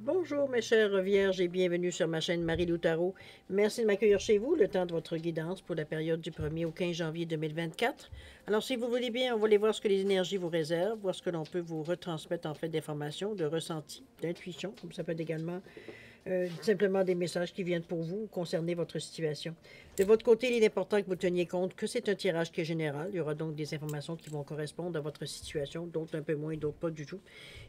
Bonjour mes chères vierges et bienvenue sur ma chaîne Marie-Lou Tarot. Merci de m'accueillir chez vous, le temps de votre guidance pour la période du 1er au 15 janvier 2024. Alors si vous voulez bien, on va aller voir ce que les énergies vous réservent, voir ce que l'on peut vous retransmettre en fait d'informations, de ressentis, d'intuition, comme ça peut être également simplement des messages qui viennent pour vous concerner votre situation. De votre côté, il est important que vous teniez compte que c'est un tirage qui est général. Il y aura donc des informations qui vont correspondre à votre situation, d'autres un peu moins, d'autres pas du tout.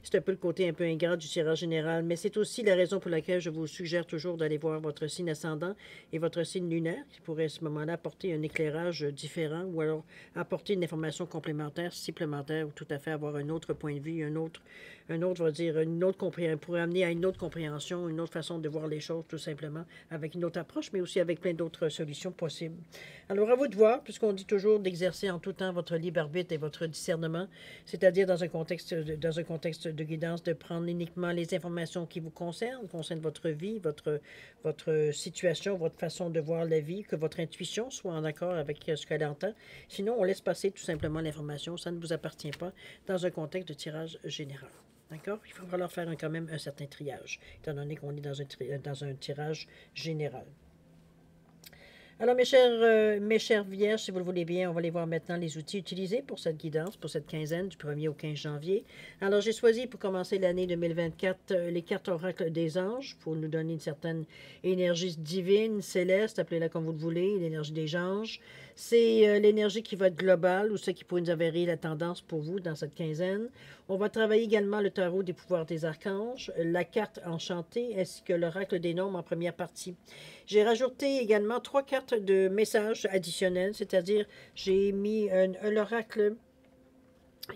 C'est un peu le côté un peu ingrat du tirage général, mais c'est aussi la raison pour laquelle je vous suggère toujours d'aller voir votre signe ascendant et votre signe lunaire, qui pourrait à ce moment-là apporter un éclairage différent ou alors apporter une information complémentaire, supplémentaire ou tout à fait avoir un autre point de vue, un autre on va dire, une autre compréhension, pourrait amener à une autre compréhension, une autre façon de voir les choses, tout simplement, avec une autre approche, mais aussi avec plein d'autres solutions possibles. Alors, à vous de voir, puisqu'on dit toujours d'exercer en tout temps votre libre arbitre et votre discernement, c'est-à-dire dans un contexte de guidance, de prendre uniquement les informations qui vous concernent votre vie, votre situation, votre façon de voir la vie, que votre intuition soit en accord avec ce qu'elle entend. Sinon, on laisse passer tout simplement l'information, ça ne vous appartient pas dans un contexte de tirage général. D'accord? Il va falloir faire quand même un certain triage, étant donné qu'on est dans un tirage général. Alors, mes chères vierges, si vous le voulez bien, on va aller voir maintenant les outils utilisés pour cette guidance, pour cette quinzaine du 1er au 15 janvier. Alors, j'ai choisi pour commencer l'année 2024 les cartes oracles des anges pour nous donner une certaine énergie divine, céleste, appelez-la comme vous le voulez, l'énergie des anges. C'est l'énergie qui va être globale ou ce qui pourrait nous avérer la tendance pour vous dans cette quinzaine. On va travailler également le tarot des pouvoirs des archanges, la carte enchantée ainsi que l'oracle des nombres en première partie. J'ai rajouté également 3 cartes de messages additionnels, c'est-à-dire j'ai mis l'oracle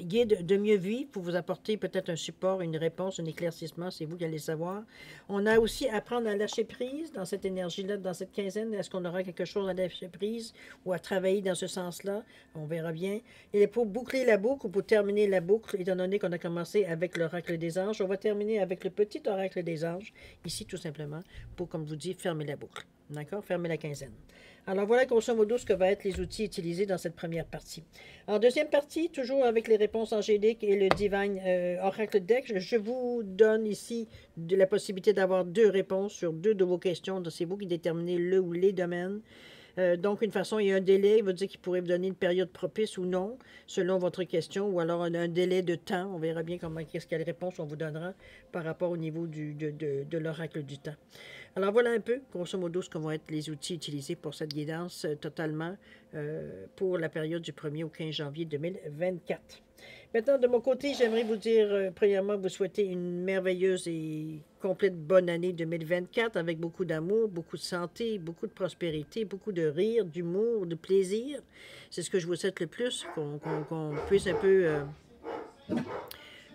guide de mieux vivre pour vous apporter peut-être un support, une réponse, un éclaircissement, c'est vous qui allez savoir. On a aussi apprendre à lâcher prise dans cette énergie-là, dans cette quinzaine. Est-ce qu'on aura quelque chose à lâcher prise ou à travailler dans ce sens-là? On verra bien. Et pour boucler la boucle ou pour terminer la boucle, étant donné qu'on a commencé avec l'oracle des anges, on va terminer avec le petit oracle des anges, ici tout simplement, pour, comme je vous dis, fermer la boucle. D'accord? Fermer la quinzaine. Alors voilà grosso modo ce que vont être les outils utilisés dans cette première partie. En deuxième partie, toujours avec les réponses angéliques et le Divine Oracle Deck, je vous donne ici la possibilité d'avoir 2 réponses sur 2 de vos questions. C'est vous qui déterminez le ou les domaines. Donc, une façon, il y a un délai, il veut dire qu'il pourrait vous donner une période propice ou non, selon votre question, ou alors un délai de temps. On verra bien quelle réponse on vous donnera par rapport au niveau de l'oracle du temps. Alors, voilà un peu, grosso modo, ce que vont être les outils utilisés pour cette guidance totalement pour la période du 1er au 15 janvier 2024. Maintenant, de mon côté, j'aimerais vous dire, premièrement, vous souhaiter une merveilleuse et complète bonne année 2024 avec beaucoup d'amour, beaucoup de santé, beaucoup de prospérité, beaucoup de rire, d'humour, de plaisir. C'est ce que je vous souhaite le plus, qu'on puisse un peu...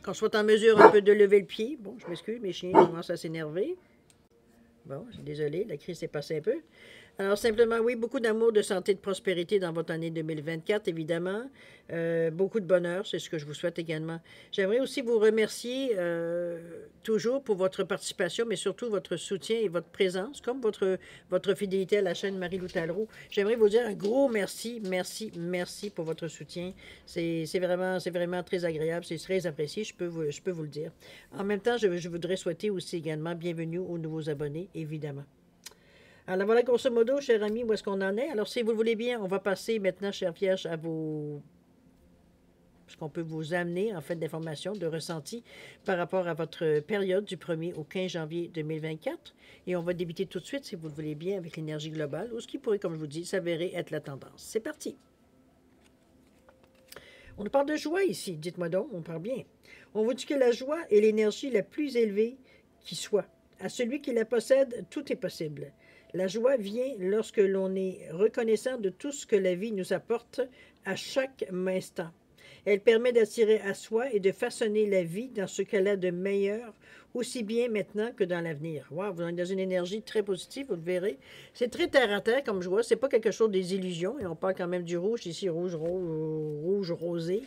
qu'on soit en mesure un peu de lever le pied. Bon, je m'excuse, mes chiens commencent à s'énerver. Bon, je suis désolée, la crise s'est passée un peu. Alors, simplement, oui, beaucoup d'amour, de santé, de prospérité dans votre année 2024, évidemment. Beaucoup de bonheur, c'est ce que je vous souhaite également. J'aimerais aussi vous remercier toujours pour votre participation, mais surtout votre soutien et votre présence, comme votre fidélité à la chaîne Marie-Lou Tallereau. J'aimerais vous dire un gros merci, merci, merci pour votre soutien. C'est vraiment très agréable, c'est très apprécié, je peux vous le dire. En même temps, je voudrais souhaiter aussi également bienvenue aux nouveaux abonnés, évidemment. Alors voilà, grosso modo, chers amis, où est-ce qu'on en est? Alors, si vous le voulez bien, on va passer maintenant, chère Vierge, à vos... ce qu'on peut vous amener, en fait, d'informations, de ressentis par rapport à votre période du 1er au 15 janvier 2024. Et on va débuter tout de suite, si vous le voulez bien, avec l'énergie globale, ou ce qui pourrait, comme je vous dis, s'avérer être la tendance. C'est parti! On nous parle de joie ici, dites-moi donc, on parle bien. On vous dit que la joie est l'énergie la plus élevée qui soit. À celui qui la possède, tout est possible. La joie vient lorsque l'on est reconnaissant de tout ce que la vie nous apporte à chaque instant. Elle permet d'attirer à soi et de façonner la vie dans ce qu'elle a de meilleur, aussi bien maintenant que dans l'avenir. Wow, vous êtes dans une énergie très positive, vous le verrez. C'est très terre-à-terre comme je vois, c'est pas quelque chose des illusions, et on parle quand même du rouge ici, rouge rosé.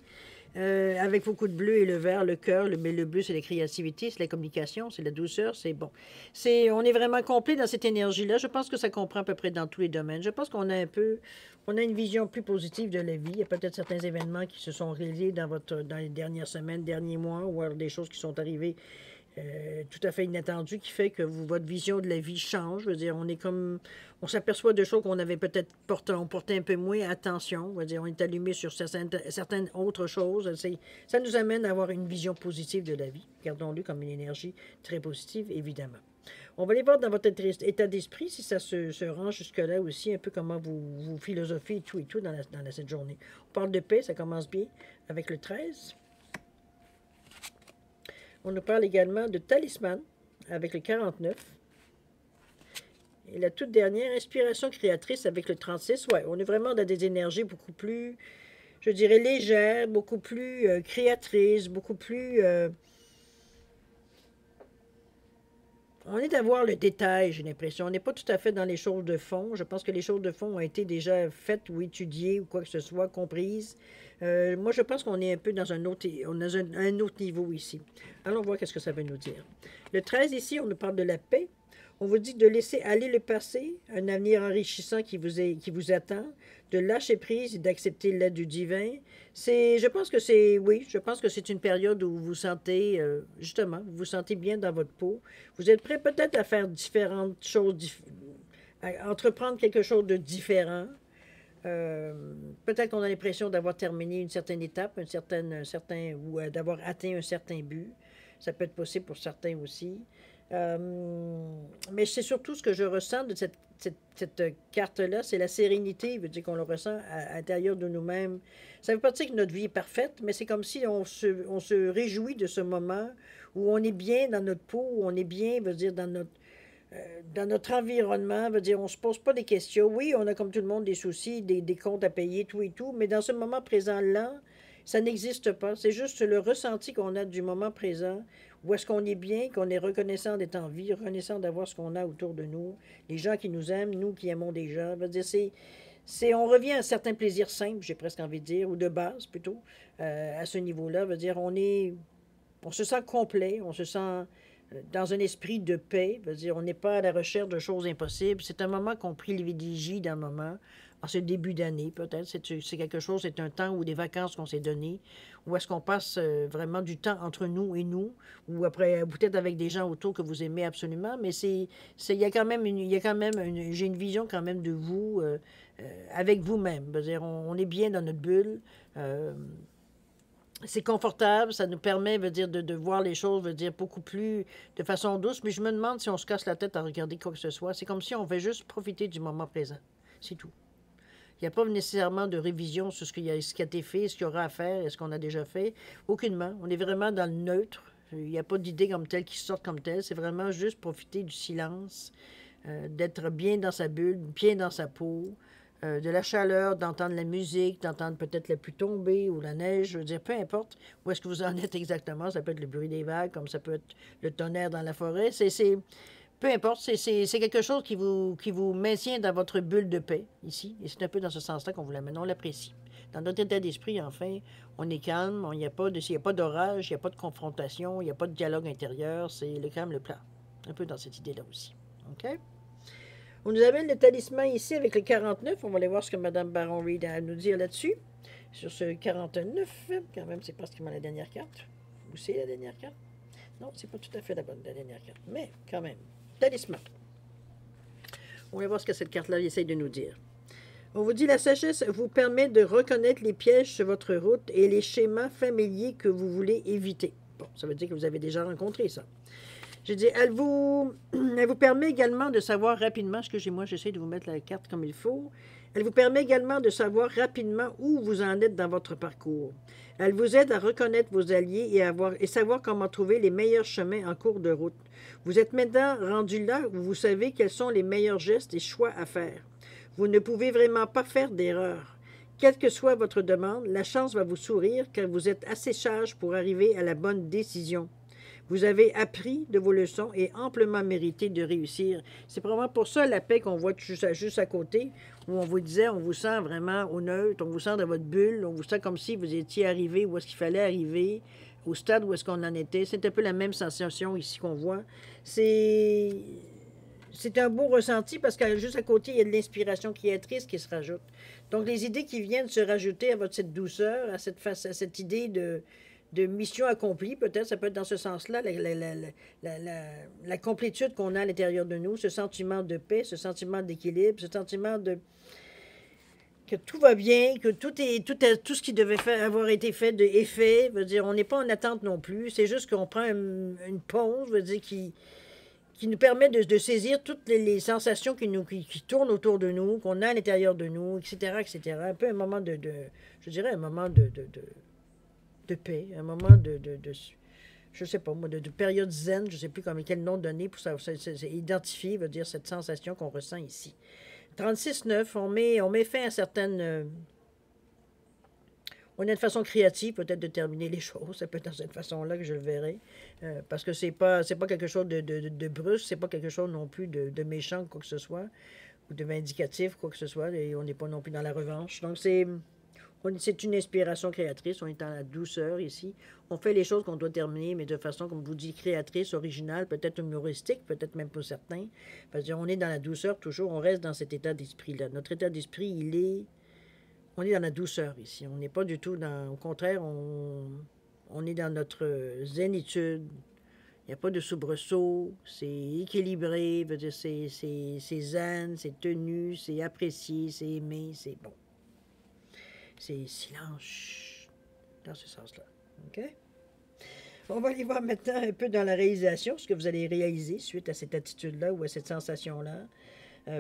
Avec beaucoup de bleu et le vert, le cœur, mais le bleu, c'est la créativité, c'est la communication, c'est la douceur, c'est bon. On est vraiment complet dans cette énergie-là. Je pense que ça comprend à peu près dans tous les domaines. Je pense qu'on a on a une vision plus positive de la vie. Il y a peut-être certains événements qui se sont réalisés dans les dernières semaines, derniers mois, ou alors des choses qui sont arrivées tout à fait inattendu qui fait que votre vision de la vie change. Je veux dire, on s'aperçoit de choses qu'on avait peut-être on portait un peu moins attention. Je veux dire, on est allumé sur certaines autres choses. Ça nous amène à avoir une vision positive de la vie. Gardons-le comme une énergie très positive, évidemment. On va aller voir dans votre état d'esprit si ça se rend jusque-là aussi, un peu comment vous philosophez et tout dans cette journée. On parle de paix, ça commence bien avec le 13. On nous parle également de talisman avec le 49. Et la toute dernière, inspiration créatrice avec le 36. Ouais, on est vraiment dans des énergies beaucoup plus, je dirais, légères, beaucoup plus créatrices, beaucoup plus... on est à voir le détail, j'ai l'impression. On n'est pas tout à fait dans les choses de fond. Je pense que les choses de fond ont été déjà faites ou étudiées ou quoi que ce soit, comprises. Moi, je pense qu'on est un peu dans un autre niveau ici. Allons voir qu'est-ce que ça veut nous dire. Le 13 ici, on nous parle de la paix. On vous dit de laisser aller le passé, un avenir enrichissant qui vous attend, de lâcher prise et d'accepter l'aide du divin. Je pense que c'est une période où vous vous sentez, justement, vous vous sentez bien dans votre peau. Vous êtes prêt peut-être à faire différentes choses, à entreprendre quelque chose de différent. Peut-être qu'on a l'impression d'avoir terminé une certaine étape, ou d'avoir atteint un certain but. Ça peut être possible pour certains aussi. Mais c'est surtout ce que je ressens de cette carte-là, c'est la sérénité, veut dire qu'on le ressent à l'intérieur de nous-mêmes. Ça ne veut pas dire que notre vie est parfaite, mais c'est comme si on se réjouit de ce moment où on est bien dans notre peau, où on est bien, veut dire, dans notre environnement, veut dire, on ne se pose pas des questions. Oui, on a comme tout le monde des soucis, des comptes à payer, tout et tout, mais dans ce moment présent-là, ça n'existe pas. C'est juste le ressenti qu'on a du moment présent, où est-ce qu'on est bien, qu'on est reconnaissant d'être en vie, reconnaissant d'avoir ce qu'on a autour de nous, les gens qui nous aiment, nous qui aimons des gens. Veut dire, on revient à un certain plaisir simple, j'ai presque envie de dire, ou de base plutôt, à ce niveau-là. Veut dire, on se sent complet, on se sent dans un esprit de paix. Veut dire, on n'est pas à la recherche de choses impossibles. C'est un moment qu'on privilégie dans le moment. En ce début d'année, peut-être. C'est quelque chose, c'est un temps ou des vacances qu'on s'est donné, où est-ce qu'on passe vraiment du temps entre nous et nous, ou après, peut-être avec des gens autour que vous aimez absolument, mais il y a quand même j'ai une vision quand même de vous, avec vous-même. C'est-à-dire, on est bien dans notre bulle, c'est confortable, ça nous permet, veut dire, de voir les choses, veut dire, beaucoup plus de façon douce, mais je me demande si on se casse la tête à regarder quoi que ce soit. C'est comme si on veut juste profiter du moment présent. C'est tout. Il n'y a pas nécessairement de révision sur ce qui a été fait, ce qu'il y aura à faire, est-ce qu'on a déjà fait. Aucunement. On est vraiment dans le neutre. Il n'y a pas d'idée comme telle qui sortent comme telle. C'est vraiment juste profiter du silence, d'être bien dans sa bulle, bien dans sa peau, de la chaleur, d'entendre la musique, d'entendre peut-être la pluie tomber ou la neige. Je veux dire, peu importe où est-ce que vous en êtes exactement. Ça peut être le bruit des vagues, comme ça peut être le tonnerre dans la forêt. Peu importe, c'est quelque chose qui vous maintient dans votre bulle de paix, ici. Et c'est un peu dans ce sens-là qu'on vous l'amène. On l'apprécie. Dans notre état d'esprit, enfin, on est calme, il n'y a pas d'orage, il n'y a pas de confrontation, il n'y a pas de dialogue intérieur. C'est le calme, le plat. Un peu dans cette idée-là aussi. OK? On nous amène le talisman ici avec le 49. On va aller voir ce que Mme Baron Reed a à nous dire là-dessus. Sur ce 49, quand même, c'est pratiquement la dernière carte. Où c'est la dernière carte? Non, c'est pas tout à fait la dernière carte. Mais, quand même. Talisman. On va voir ce que cette carte-là essaye de nous dire. On vous dit la sagesse vous permet de reconnaître les pièges sur votre route et les schémas familiers que vous voulez éviter. Bon, ça veut dire que vous avez déjà rencontré ça. Je dis, elle vous permet également de savoir rapidement, excusez-moi, j'essaie de vous mettre la carte comme il faut. Elle vous permet également de savoir rapidement où vous en êtes dans votre parcours. Elle vous aide à reconnaître vos alliés et savoir comment trouver les meilleurs chemins en cours de route. Vous êtes maintenant rendu là où vous savez quels sont les meilleurs gestes et choix à faire. Vous ne pouvez vraiment pas faire d'erreur. Quelle que soit votre demande, la chance va vous sourire car vous êtes assez sage pour arriver à la bonne décision. Vous avez appris de vos leçons et amplement mérité de réussir. C'est probablement pour ça la paix qu'on voit juste à côté, où on vous disait, on vous sent vraiment au neutre, on vous sent dans votre bulle, on vous sent comme si vous étiez arrivé où est-ce qu'il fallait arriver, au stade où est-ce qu'on en était. C'est un peu la même sensation ici qu'on voit. C'est un beau ressenti parce que juste à côté, il y a de l'inspiration créatrice qui se rajoute. Donc, les idées qui viennent se rajouter à cette douceur, à cette idée de mission accomplie, peut-être, ça peut être dans ce sens-là, la complétude qu'on a à l'intérieur de nous, ce sentiment de paix, ce sentiment d'équilibre, ce sentiment de que tout va bien, que tout ce qui devait avoir été fait est fait. Veut dire, on n'est pas en attente non plus. C'est juste qu'on prend une pause, veut dire, qui nous permet de saisir toutes les sensations qui tournent autour de nous, qu'on a à l'intérieur de nous, etc., etc. Un peu un moment je dirais, un moment de paix, un moment je sais pas moi, de période zen, je sais plus quel nom donner pour ça, identifier, veut dire, cette sensation qu'on ressent ici. 36,9, on met fin à certaines... on a une façon créative peut-être de terminer les choses. Ça peut être dans cette façon-là que je le verrai. Parce que c'est pas quelque chose de brusque, c'est pas quelque chose non plus de méchant, quoi que ce soit, ou de vindicatif, quoi que ce soit. Et on n'est pas non plus dans la revanche. Donc c'est une inspiration créatrice. On est dans la douceur ici. On fait les choses qu'on doit terminer, mais de façon, comme je vous dis, créatrice, originale, peut-être humoristique, peut-être même pour certains. Parce qu'on est dans la douceur toujours. On reste dans cet état d'esprit-là. Notre état d'esprit, on est dans la douceur ici. On n'est pas du tout dans... Au contraire, on est dans notre zénitude. Il n'y a pas de soubresaut. C'est équilibré. C'est zen, c'est tenu, c'est apprécié, c'est aimé, c'est bon. C'est silence dans ce sens-là. OK? On va aller voir maintenant un peu dans la réalisation, ce que vous allez réaliser suite à cette attitude-là ou à cette sensation-là.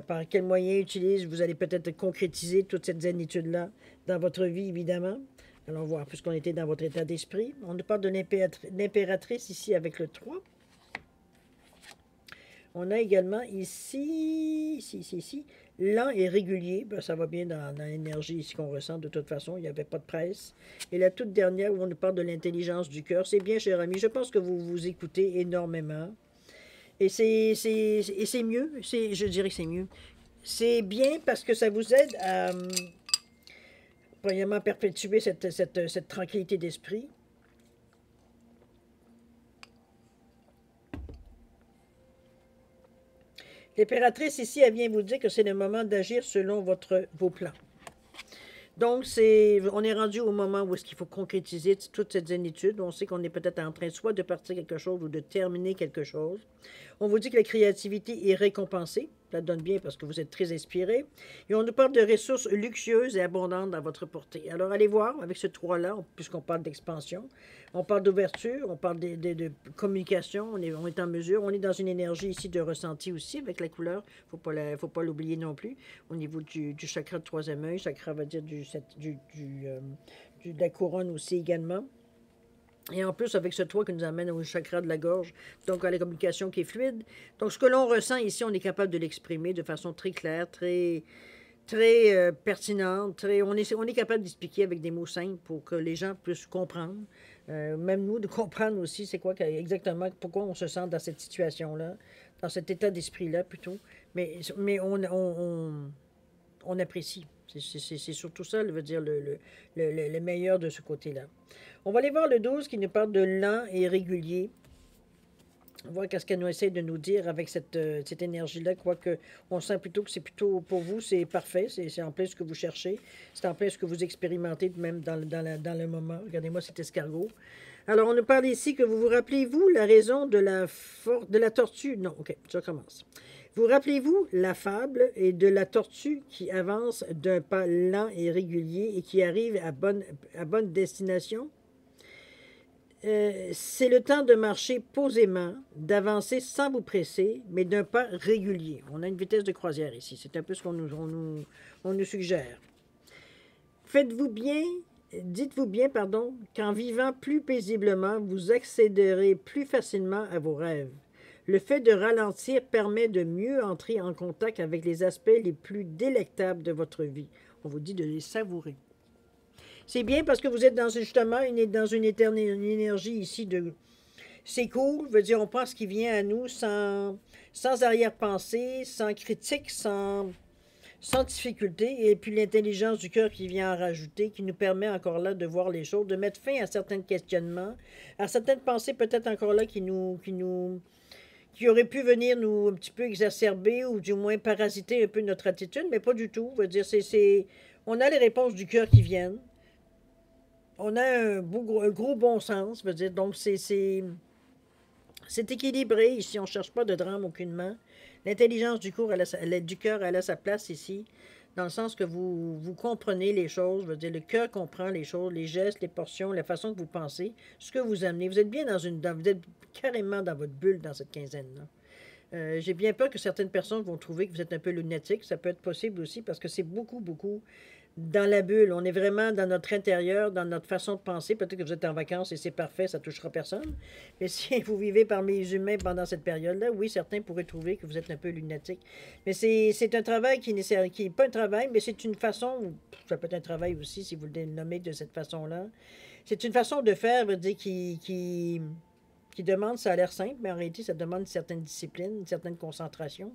Par quels moyens vous allez peut-être concrétiser toute cette zénitude-là dans votre vie, évidemment. Allons voir, puisqu'on était dans votre état d'esprit. On nous parle de l'impératrice ici avec le 3. On a également ici, lent et régulier. Ben, ça va bien dans l'énergie ici qu'on ressent de toute façon. Il n'y avait pas de presse. Et la toute dernière où on nous parle de l'intelligence du cœur. C'est bien, cher ami. Je pense que vous vous écoutez énormément. Et c'est mieux. Je dirais que c'est mieux. C'est bien parce que ça vous aide à, premièrement, perpétuer cette tranquillité d'esprit. L'impératrice ici, elle vient vous dire que c'est le moment d'agir selon vos plans. Donc, on est rendu au moment où est-ce qu'il faut concrétiser toute cette zénitude. On sait qu'on est peut-être en train soit de partir quelque chose ou de terminer quelque chose. On vous dit que la créativité est récompensée. Ça donne bien parce que vous êtes très inspiré. Et on nous parle de ressources luxueuses et abondantes dans votre portée. Alors, allez voir avec ce 3-là, puisqu'on parle d'expansion. On parle d'ouverture, on parle de communication, on est en mesure. On est dans une énergie ici de ressenti aussi avec la couleur. Il ne faut pas l'oublier non plus. Au niveau du chakra de troisième œil, chakra va dire de la couronne aussi également. Et en plus, avec ce 3 qui nous amène au chakra de la gorge, donc à la communication qui est fluide. Donc, ce que l'on ressent ici, on est capable de l'exprimer de façon très claire, très pertinente. On est capable d'expliquer avec des mots simples pour que les gens puissent comprendre. Même nous, de comprendre aussi c'est quoi exactement, pourquoi on se sent dans cette situation-là, dans cet état d'esprit-là plutôt. Mais on apprécie. C'est surtout ça, veut dire le meilleur de ce côté-là. On va aller voir le 12 qui nous parle de lent et régulier. On va voir qu'est-ce qu'elle nous essaie de nous dire avec cette énergie-là, quoique on sent plutôt que c'est plutôt, pour vous, c'est parfait, c'est en plein ce que vous cherchez, c'est en plein ce que vous expérimentez même dans le moment. Regardez-moi cet escargot. Alors, on nous parle ici que vous rappelez-vous la raison de la tortue? Non, OK, je recommence. Vous rappelez-vous la fable et de la tortue qui avance d'un pas lent et régulier et qui arrive à bonne destination? C'est le temps de marcher posément, d'avancer sans vous presser, mais d'un pas régulier. On a une vitesse de croisière ici. C'est un peu ce qu'on nous suggère. Dites-vous bien, qu'en vivant plus paisiblement, vous accéderez plus facilement à vos rêves. Le fait de ralentir permet de mieux entrer en contact avec les aspects les plus délectables de votre vie. On vous dit de les savourer. C'est bien parce que vous êtes dans une énergie ici de... C'est cool, veut dire on pense qu'il vient à nous sans arrière-pensée, sans critique, sans difficulté. Et puis l'intelligence du cœur qui vient en rajouter, qui nous permet encore là de voir les choses, de mettre fin à certains questionnements, à certaines pensées peut-être encore là qui auraient pu venir nous un petit peu exacerber ou du moins parasiter un peu notre attitude, mais pas du tout. Veut dire, on a les réponses du cœur qui viennent. on a un gros bon sens, veut dire, donc c'est équilibré ici, on ne cherche pas de drame aucunement. L'intelligence du cœur, du cœur, elle a sa place ici, dans le sens que vous comprenez les choses, veut dire, le cœur comprend les choses, les gestes, les portions, la façon que vous pensez, ce que vous amenez. Vous êtes bien vous êtes carrément dans votre bulle dans cette quinzaine-là. J'ai bien peur que certaines personnes vont trouver que vous êtes un peu lunatique. Ça peut être possible aussi parce que c'est beaucoup, beaucoup dans la bulle. On est vraiment dans notre intérieur, dans notre façon de penser. Peut-être que vous êtes en vacances et c'est parfait, ça ne touchera personne. Mais si vous vivez parmi les humains pendant cette période-là, oui, certains pourraient trouver que vous êtes un peu lunatique. Mais c'est un travail qui n'est pas un travail, mais c'est une façon, ça peut être un travail aussi si vous le nommez de cette façon-là. C'est une façon de faire, veut dire, qui demande, ça a l'air simple, mais en réalité, ça demande une certaine discipline, une certaine concentration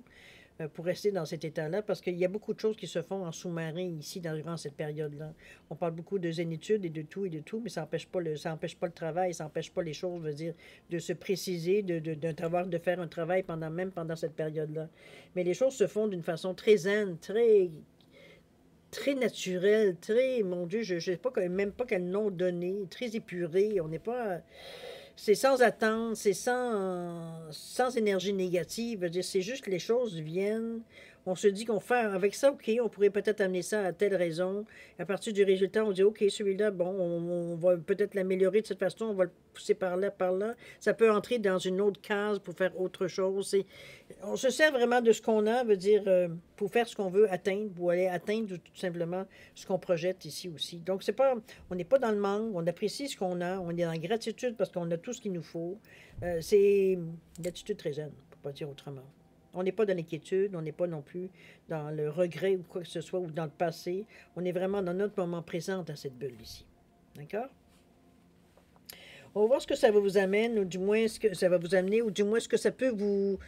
pour rester dans cet état-là, parce qu'il y a beaucoup de choses qui se font en sous-marin ici durant cette période-là. On parle beaucoup de zénitude et de tout, mais ça n'empêche pas le travail, ça n'empêche pas les choses, je veux dire, de se préciser, de faire un travail même pendant cette période-là. Mais les choses se font d'une façon très zen, très naturelle, très, mon Dieu, je ne sais pas même pas quel nom donner, très épuré. On n'est pas. C'est sans attente, c'est sans énergie négative. Je veux dire, c'est juste que les choses viennent. On se dit qu'on fait avec ça, OK, on pourrait peut-être amener ça à telle raison. À partir du résultat, on dit, OK, celui-là, bon, on va peut-être l'améliorer de cette façon, on va le pousser par là, par là. Ça peut entrer dans une autre case pour faire autre chose. On se sert vraiment de ce qu'on a, veut dire, pour faire ce qu'on veut atteindre, pour aller atteindre tout simplement ce qu'on projette ici aussi. Donc, c'est pas, on n'est pas dans le manque, on apprécie ce qu'on a, on est dans la gratitude parce qu'on a tout ce qu'il nous faut. C'est une attitude très zen, pour ne pas dire autrement. On n'est pas dans l'inquiétude, on n'est pas non plus dans le regret ou quoi que ce soit, ou dans le passé. On est vraiment dans notre moment présent dans cette bulle ici. D'accord? On va voir ce que ça va vous amener, ou du moins ce que ça va vous amener, ou du moins ce que ça peut on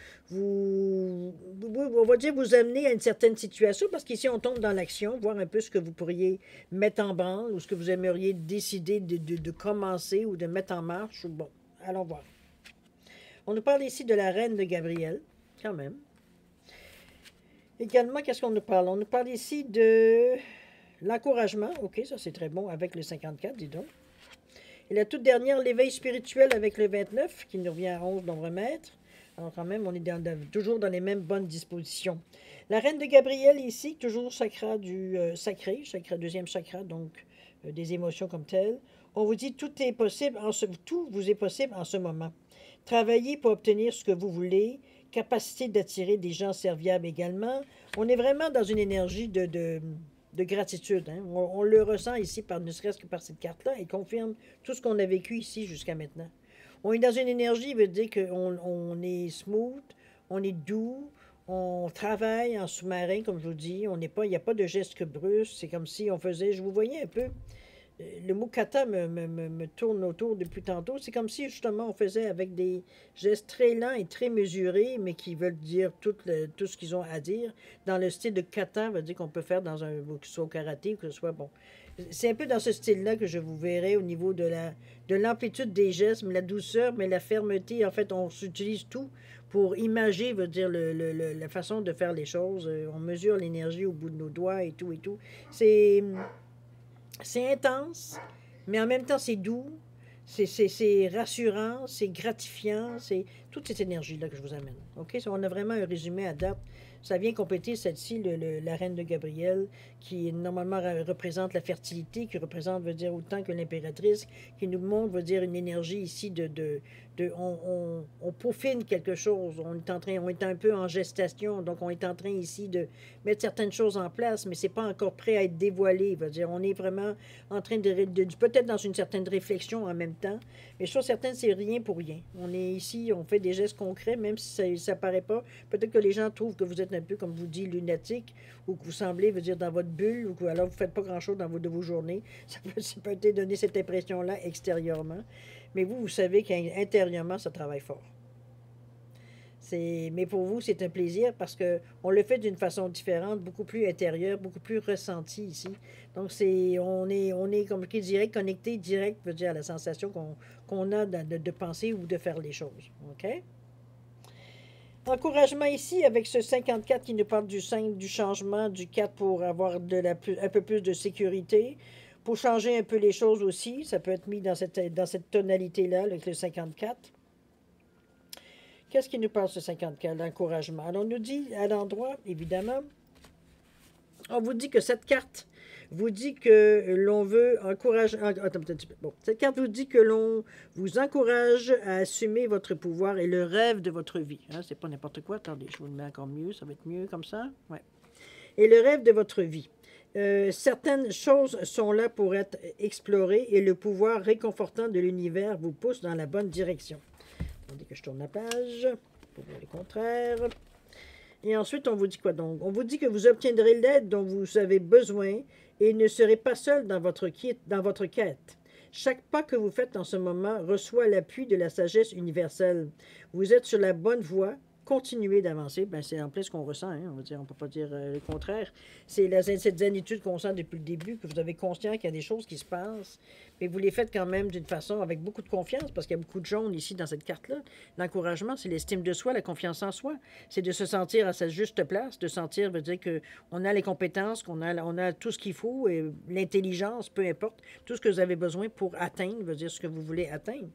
va dire vous amener à une certaine situation, parce qu'ici on tombe dans l'action, voir un peu ce que vous pourriez mettre en branle, ou ce que vous aimeriez décider de commencer ou de mettre en marche. Ou bon, allons voir. On nous parle ici de la reine de Gabriel, quand même. Également, qu'est-ce qu'on nous parle? On nous parle ici de l'encouragement. OK, ça c'est très bon avec le 54, dis donc. Et la toute dernière, l'éveil spirituel avec le 29, qui nous revient à 11 nombres maîtres. Alors quand même, on est toujours dans les mêmes bonnes dispositions. La reine de Gabriel ici, toujours chakra du sacré, deuxième chakra, donc des émotions comme telles. On vous dit tout est possible, tout vous est possible en ce moment. Travaillez pour obtenir ce que vous voulez. Capacité d'attirer des gens serviables également. On est vraiment dans une énergie de gratitude. Hein? On le ressent ici, ne serait-ce que par cette carte-là, et confirme tout ce qu'on a vécu ici jusqu'à maintenant. On est dans une énergie, veut dire qu'on est smooth, on est doux, on travaille en sous-marin, comme je vous dis. Il n'y a pas de gestes brusques. C'est comme si on faisait, je vous voyais un peu, le mot kata me tourne autour depuis tantôt. C'est comme si justement on faisait avec des gestes très lents et très mesurés, mais qui veulent dire tout ce qu'ils ont à dire. Dans le style de kata, veut dire qu'on peut faire que ce soit au karaté ou que ce soit bon. C'est un peu dans ce style-là que je vous verrai au niveau de l'amplitude des gestes, mais la douceur, mais la fermeté. En fait, on s'utilise tout pour imager, veut dire la façon de faire les choses. On mesure l'énergie au bout de nos doigts et tout et tout. C'est intense, mais en même temps, c'est doux, c'est rassurant, c'est gratifiant, c'est toute cette énergie-là que je vous amène. OK? On a vraiment un résumé à date. Ça vient compléter celle-ci, la reine de Gabriel, qui normalement représente la fertilité, qui représente, veut dire, autant que l'impératrice, qui nous montre, veut dire, une énergie ici on peaufine quelque chose. On est un peu en gestation, donc on est en train ici de mettre certaines choses en place, mais c'est pas encore prêt à être dévoilé. Veut dire, on est vraiment en train peut-être dans une certaine réflexion en même temps, mais chose certaine, c'est rien pour rien. On est ici, on fait des gestes concrets, même si ça paraît pas. Peut-être que les gens trouvent que vous êtes un peu, comme vous dites, lunatique, ou que vous semblez, veut dire, dans votre bulle, ou que alors vous faites pas grand-chose de vos journées. Ça peut être donner cette impression-là extérieurement. Mais vous savez qu'intérieurement, ça travaille fort. Mais pour vous, c'est un plaisir parce qu'on le fait d'une façon différente, beaucoup plus intérieure, beaucoup plus ressentie ici. Donc, on est comme qui dirait, connecté direct, veut dire, à la sensation qu'on a de penser ou de faire les choses. OK? Encouragement ici avec ce 54 qui nous parle du 5, du changement, du 4 pour avoir un peu plus de sécurité, Pour changer un peu les choses aussi, ça peut être mis dans cette tonalité-là, avec le 54. Qu'est-ce qui nous parle, ce 54? L'encouragement. Alors, on nous dit à l'endroit, évidemment, on vous dit que cette carte vous dit que l'on veut encourager... Attends un petit peu. Bon, cette carte vous dit que l'on vous encourage à assumer votre pouvoir et le rêve de votre vie. Hein, c'est pas n'importe quoi. Attendez, je vous le mets encore mieux. Ça va être mieux comme ça. Ouais. Et le rêve de votre vie. Certaines choses sont là pour être explorées et le pouvoir réconfortant de l'univers vous pousse dans la bonne direction. Attendez que je tourne la page pour voir le contraire. Et ensuite, on vous dit quoi donc? On vous dit que vous obtiendrez l'aide dont vous avez besoin et ne serez pas seul dans votre quête. Chaque pas que vous faites en ce moment reçoit l'appui de la sagesse universelle. Vous êtes sur la bonne voie. Continuez d'avancer. Ben, c'est en plus ce qu'on ressent. Hein, on va dire, on ne peut pas dire le contraire. C'est cette zénitude qu'on sent depuis le début, que vous avez conscience qu'il y a des choses qui se passent. Mais vous les faites quand même d'une façon avec beaucoup de confiance, parce qu'il y a beaucoup de jaune ici dans cette carte-là. L'encouragement, c'est l'estime de soi, la confiance en soi. C'est de se sentir à sa juste place, de sentir, veut dire qu'on a les compétences, on a tout ce qu'il faut, et l'intelligence, peu importe, tout ce que vous avez besoin pour atteindre, veut dire ce que vous voulez atteindre.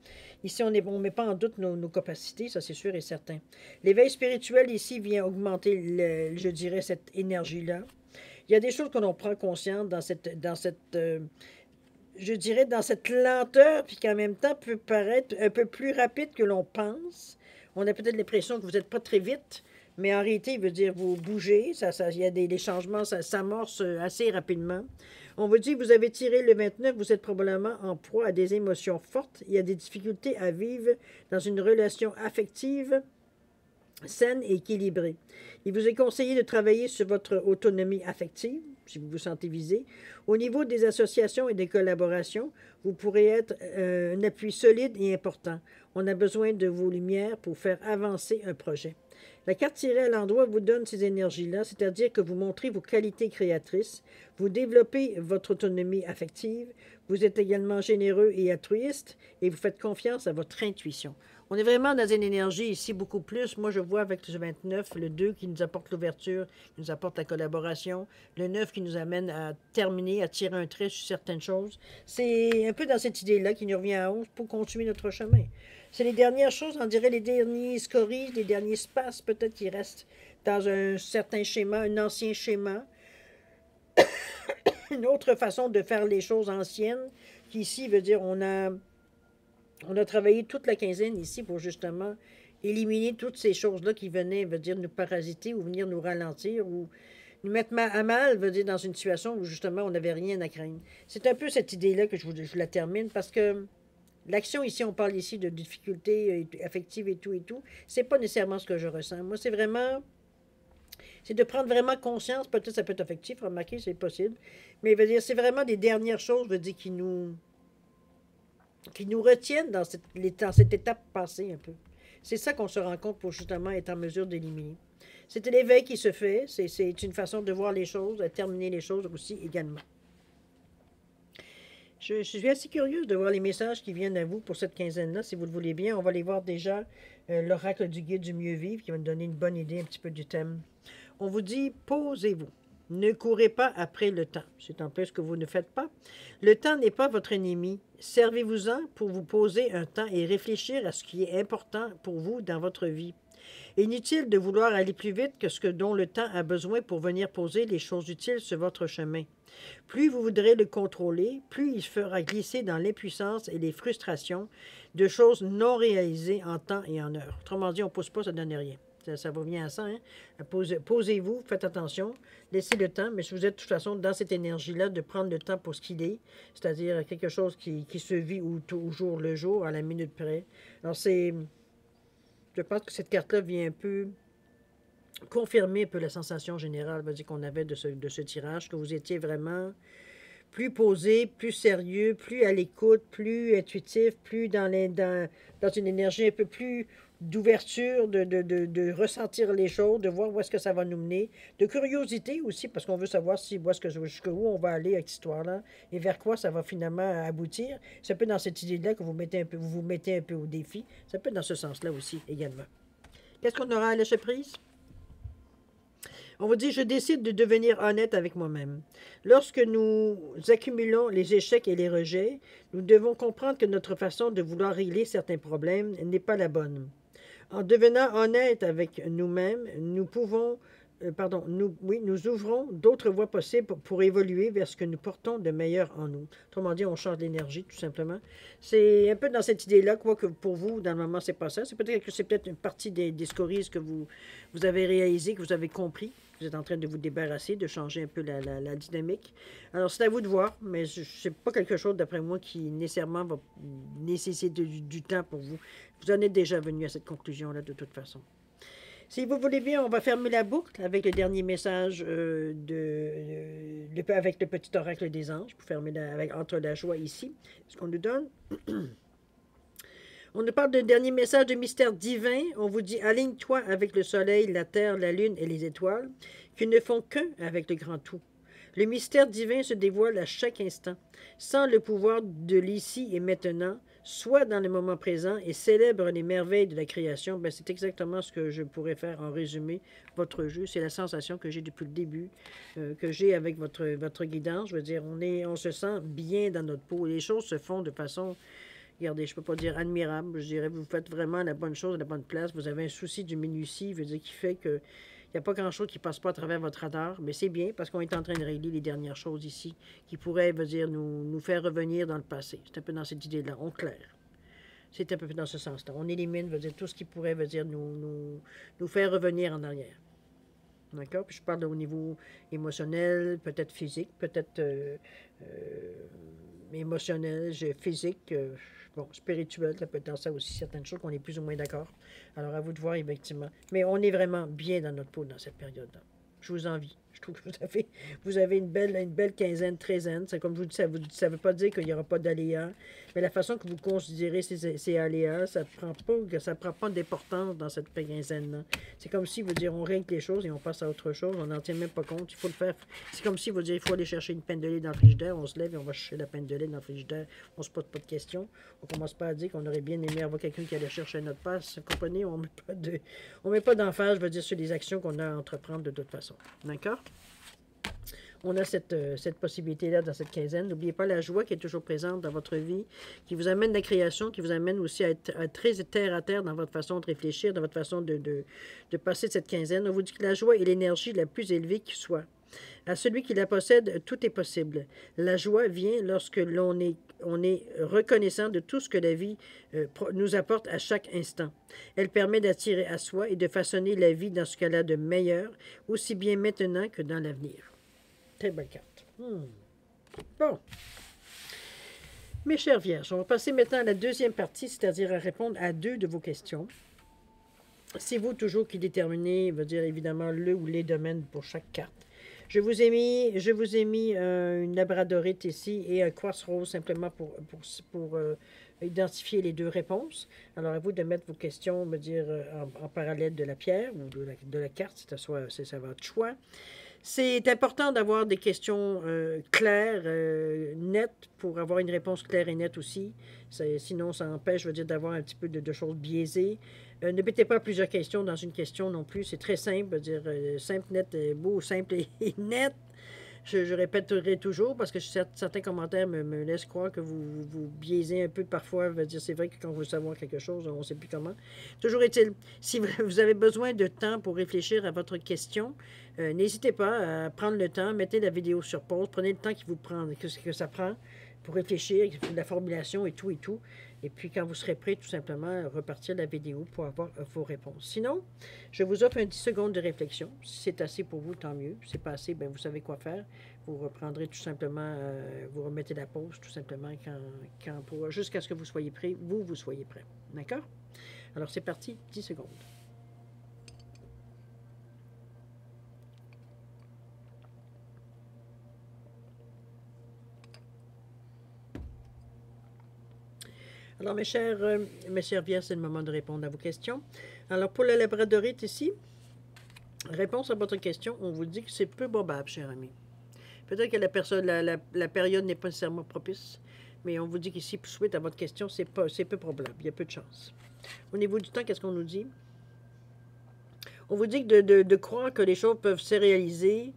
Ici, on ne met pas en doute nos capacités, ça c'est sûr et certain. L'éveil spirituel ici vient augmenter, je dirais, cette énergie-là. Il y a des choses que l'on prend conscience je dirais, dans cette lenteur, puis qu'en même temps peut paraître un peu plus rapide que l'on pense. On a peut-être l'impression que vous n'êtes pas très vite, mais en réalité, il veut dire vous bougez, il y a des changements, ça s'amorce assez rapidement. On vous dit, vous avez tiré le 29, vous êtes probablement en proie à des émotions fortes, il y a des difficultés à vivre dans une relation affective saine et équilibrée. Il vous est conseillé de travailler sur votre autonomie affective, si vous vous sentez visé. Au niveau des associations et des collaborations, vous pourrez être un appui solide et important. On a besoin de vos lumières pour faire avancer un projet. La carte tirée à l'endroit vous donne ces énergies-là, c'est-à-dire que vous montrez vos qualités créatrices, vous développez votre autonomie affective, vous êtes également généreux et altruiste, et vous faites confiance à votre intuition. On est vraiment dans une énergie ici beaucoup plus. Moi, je vois avec le 29, le 2 qui nous apporte l'ouverture, qui nous apporte la collaboration, le 9 qui nous amène à terminer, à tirer un trait sur certaines choses. C'est un peu dans cette idée-là qui nous revient à 11 pour continuer notre chemin. C'est les dernières choses, on dirait les derniers scories, les derniers espaces peut-être qui restent dans un certain schéma, un ancien schéma. Une autre façon de faire les choses anciennes, qui ici veut dire on a travaillé toute la quinzaine ici pour justement éliminer toutes ces choses-là qui venaient, veut dire, nous parasiter ou venir nous ralentir ou nous mettre à mal, veut dire, dans une situation où justement on n'avait rien à craindre. C'est un peu cette idée-là que je la termine parce que l'action ici, on parle ici de difficultés affectives et tout, c'est pas nécessairement ce que je ressens. Moi, c'est de prendre vraiment conscience, peut-être ça peut être affectif, remarquez, c'est possible, mais veut dire, c'est vraiment des dernières choses, veut dire, qui nous retiennent dans cette étape passée un peu. C'est ça qu'on se rend compte pour justement être en mesure d'éliminer. C'est l'éveil qui se fait, c'est une façon de voir les choses, de terminer les choses aussi également. Je suis assez curieuse de voir les messages qui viennent à vous pour cette quinzaine-là, si vous le voulez bien. On va les voir déjà, l'oracle du guide du mieux vivre, qui va nous donner une bonne idée un petit peu du thème. On vous dit, posez-vous. Ne courez pas après le temps. C'est un peu ce que vous ne faites pas. Le temps n'est pas votre ennemi. Servez-vous-en pour vous poser un temps et réfléchir à ce qui est important pour vous dans votre vie. Inutile de vouloir aller plus vite que ce dont le temps a besoin pour venir poser les choses utiles sur votre chemin. Plus vous voudrez le contrôler, plus il fera glisser dans l'impuissance et les frustrations de choses non réalisées en temps et en heure. Autrement dit, on ne pousse pas, ça ne donne rien. Ça revient à ça. Hein? Posez-vous, faites attention, laissez le temps, mais si vous êtes de toute façon dans cette énergie-là, de prendre le temps pour ce qu'il est, c'est-à-dire quelque chose qui se vit au jour le jour, à la minute près. Alors je pense que cette carte-là vient un peu confirmer un peu la sensation générale qu'on avait de ce tirage, que vous étiez vraiment plus posé, plus sérieux, plus à l'écoute, plus intuitif, plus dans une énergie un peu plus d'ouverture, de ressentir les choses, de voir où est-ce que ça va nous mener, de curiosité aussi, parce qu'on veut savoir jusqu'où on va aller avec cette histoire-là et vers quoi ça va finalement aboutir. C'est un peu dans cette idée-là que vous vous mettez un peu au défi. Ça peut être dans ce sens-là aussi également. Qu'est-ce qu'on aura à lâcher prise? On vous dit, je décide de devenir honnête avec moi-même. Lorsque nous accumulons les échecs et les rejets, nous devons comprendre que notre façon de vouloir régler certains problèmes n'est pas la bonne. En devenant honnête avec nous-mêmes, nous pouvons, nous ouvrons d'autres voies possibles pour évoluer vers ce que nous portons de meilleur en nous. Autrement dit, on change d'énergie, tout simplement. C'est un peu dans cette idée-là, quoi, que pour vous, dans le moment, c'est pas ça. C'est peut-être que c'est peut-être une partie des scories que vous avez réalisé, que vous avez compris. Vous êtes en train de vous débarrasser, de changer un peu la dynamique. Alors, c'est à vous de voir, mais ce n'est pas quelque chose, d'après moi, qui nécessairement va nécessiter du temps pour vous. Vous en êtes déjà venu à cette conclusion-là, de toute façon. Si vous voulez bien, on va fermer la boucle avec le dernier message avec le petit oracle des anges, pour fermer entre la joie ici, ce qu'on nous donne. On nous parle d'un dernier message de mystère divin. On vous dit, aligne-toi avec le soleil, la terre, la lune et les étoiles, qui ne font qu'un avec le grand tout. Le mystère divin se dévoile à chaque instant, sans le pouvoir de l'ici et maintenant, soit dans le moment présent et célèbre les merveilles de la création. Ben, c'est exactement ce que je pourrais faire en résumé votre jeu. C'est la sensation que j'ai depuis le début, que j'ai avec votre guidance. Je veux dire, on se sent bien dans notre peau. Les choses se font de façon... Regardez, je ne peux pas dire admirable, je dirais vous faites vraiment la bonne chose à la bonne place. Vous avez un souci du minutie, veut dire qui fait que il n'y a pas grand-chose qui ne passe pas à travers votre radar, mais c'est bien parce qu'on est en train de régler les dernières choses ici qui pourraient, veut dire, nous faire revenir dans le passé. C'est un peu dans cette idée-là, on claire. C'est un peu dans ce sens-là. On élimine, veut dire, tout ce qui pourrait, veut dire, nous faire revenir en arrière. D'accord? Puis je parle au niveau émotionnel, peut-être physique, peut-être émotionnel, physique, bon, spirituel, ça peut être dans ça aussi, certaines choses qu'on est plus ou moins d'accord. Alors, à vous de voir, effectivement. Mais on est vraiment bien dans notre peau dans cette période-là. Je vous envie. Je trouve que vous avez une belle quinzaine, treizaine. C'est comme je vous dis, ça veut pas dire qu'il n'y aura pas d'aléas, mais la façon que vous considérez ces aléas, ça ne prend pas d'importance dans cette quinzaine-là. C'est comme si, vous dire, on règle les choses et on passe à autre chose, on n'en tient même pas compte, il faut le faire. C'est comme si, vous dire, il faut aller chercher une peine de lait dans le frigidaire, on se lève et on va chercher la peine de lait dans le frigidaire, on se pose pas de questions, on commence pas à dire qu'on aurait bien aimé avoir quelqu'un qui allait chercher notre passe, vous comprenez, on met pas d'emphase, je veux dire, sur les actions qu'on a à entreprendre de toute façon. D'accord? On a cette possibilité-là dans cette quinzaine. N'oubliez pas la joie qui est toujours présente dans votre vie, qui vous amène la création, qui vous amène aussi à être très terre à terre dans votre façon de réfléchir, dans votre façon de passer cette quinzaine. On vous dit que la joie est l'énergie la plus élevée qui soit. À celui qui la possède, tout est possible. La joie vient lorsque on est reconnaissant de tout ce que la vie nous apporte à chaque instant. Elle permet d'attirer à soi et de façonner la vie dans ce qu'elle a de meilleur, aussi bien maintenant que dans l'avenir. Très belle carte. Bon. Mes chers vierges, on va passer maintenant à la deuxième partie, c'est-à-dire à répondre à 2 de vos questions. C'est vous toujours qui déterminez, veut dire évidemment le ou les domaines pour chaque carte. Je vous ai mis une labradorite ici et un quartz rose simplement pour identifier les 2 réponses. Alors, à vous de mettre vos questions, me dire en parallèle de la pierre ou de la carte, ça va être choix. C'est important d'avoir des questions claires, nettes, pour avoir une réponse claire et nette aussi. Sinon, ça empêche, je veux dire, d'avoir un petit peu de choses biaisées. Ne mettez pas plusieurs questions dans une question non plus. C'est très simple, dire simple, net, beau, simple et net. Je répéterai toujours parce que certains commentaires me laissent croire que vous biaisez un peu parfois. C'est vrai que quand vous voulez savoir quelque chose, on ne sait plus comment. Toujours est-il, si vous avez besoin de temps pour réfléchir à votre question, n'hésitez pas à prendre le temps, mettez la vidéo sur pause, prenez le temps que ça prend pour réfléchir, la formulation et tout et tout. Et puis, quand vous serez prêt, tout simplement, repartir la vidéo pour avoir vos réponses. Sinon, je vous offre un 10 secondes de réflexion. Si c'est assez pour vous, tant mieux. Si c'est pas assez, bien, vous savez quoi faire. Vous reprendrez tout simplement, vous remettez la pause tout simplement jusqu'à ce que vous soyez prêt, vous soyez prêt. D'accord? Alors, c'est parti, 10 secondes. Alors, mes chers vierges, c'est le moment de répondre à vos questions. Alors, pour la labradorite ici, réponse à votre question, on vous dit que c'est peu probable, cher ami. Peut-être que la période n'est pas nécessairement propice, mais on vous dit qu'ici, suite à votre question, c'est peu probable. Il y a peu de chance. Au niveau du temps, qu'est-ce qu'on nous dit? On vous dit de croire que les choses peuvent se réaliser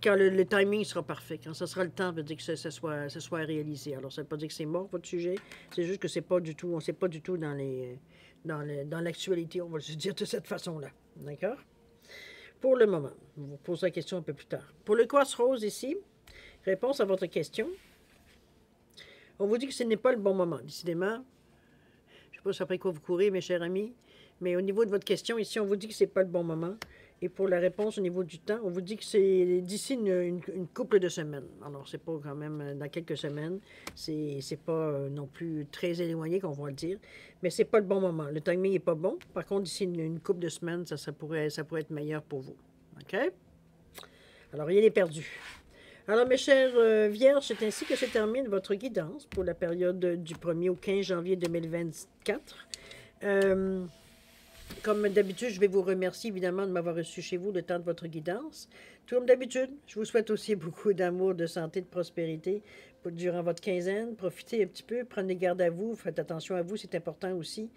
quand le timing sera parfait, quand ce sera le temps, veut dire que ça soit réalisé. Alors, ça ne veut pas dire que c'est mort, votre sujet. C'est juste que c'est pas du tout, on ne sait pas du tout dans l'actualité, on va se dire de cette façon-là. D'accord? Pour le moment. Je vous poserai la question un peu plus tard. Pour le quartz rose ici, réponse à votre question. On vous dit que ce n'est pas le bon moment, décidément. Je ne sais pas après quoi vous courez, mes chers amis, mais au niveau de votre question, ici, on vous dit que ce n'est pas le bon moment. Et pour la réponse au niveau du temps, on vous dit que c'est d'ici une couple de semaines. Alors, c'est pas quand même dans quelques semaines. C'est pas non plus très éloigné, qu'on va le dire. Mais c'est pas le bon moment. Le timing n'est pas bon. Par contre, d'ici une couple de semaines, ça pourrait être meilleur pour vous. OK? Alors, rien n'est perdu. Alors, mes chers vierges, c'est ainsi que se termine votre guidance pour la période du 1er au 15 janvier 2024. Comme d'habitude, je vais vous remercier évidemment de m'avoir reçu chez vous le temps de votre guidance. Tout comme d'habitude, je vous souhaite aussi beaucoup d'amour, de santé, de prospérité durant votre quinzaine. Profitez un petit peu, prenez garde à vous, faites attention à vous, c'est important aussi.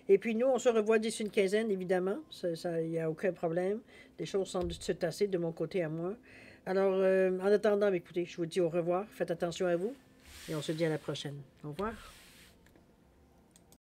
Et puis nous, on se revoit d'ici une quinzaine, évidemment. Il n'y a aucun problème. Les choses semblent se tasser de mon côté à moi. Alors, en attendant, écoutez, je vous dis au revoir. Faites attention à vous et on se dit à la prochaine. Au revoir.